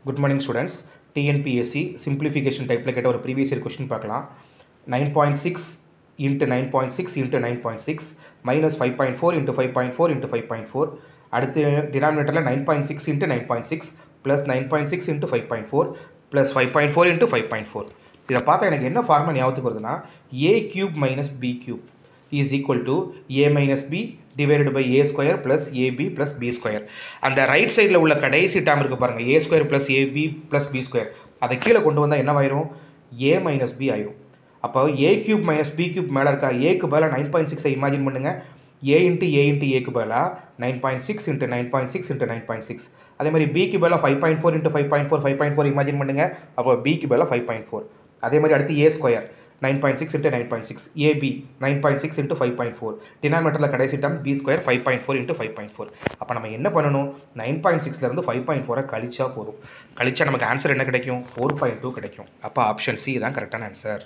Good morning students. TNPSC simplification type like ஒரு previous year question பார்க்கலாம் 9.6 into 9.6 into 9.6 minus 5.4 into 5.4 into 5.4 அடுத்து denominatorல 9.6 into 9.6 plus 9.6 into 5.4 plus 5.4 into 5.4 இதை பார்த்தா எனக்கு என்ன ஃபார்முலா ஞாபகத்துக்கு வருதுன்னா a cube minus b cube is equal to a minus b divided by a square plus ab plus b square. அந்த right சைடில் உள்ள கடைசி டேர்ம் இருக்கு பாருங்க a square plus ab plus b square அதை கீழே கொண்டு வந்தால் என்னவாயிரும் a minus b ஆயிரும். அப்போ a cube minus b cube மேலே இருக்கா aக்கு பதிலாக 9.6 இமேஜின் பண்ணுங்க a into aக்கு பதிலாக 9.6 into 9.6 into 9.6 அதே மாதிரி bக்கு பதிலாக 5.4 into 5.4 5.4 இமேஜின் பண்ணுங்க அப்போ bக்கு பதிலாக 5.4 அதே மாதிரி அடுத்து a square 9.6 into 9.6 AB 9.6 into 5.4 டினாமினேட்டரில் கடைசி டேர்ம் b ஸ்கொயர் 5.4 into 5.4 அப்போ நம்ம என்ன பண்ணணும் 9.6லேருந்து 5.4 கழிச்சா போதும் கழிச்சா நமக்கு ஆன்சர் என்ன கிடைக்கும் 4.2 கிடைக்கும் அப்போ ஆப்ஷன் சி தான் கரெக்டான ஆன்சர்.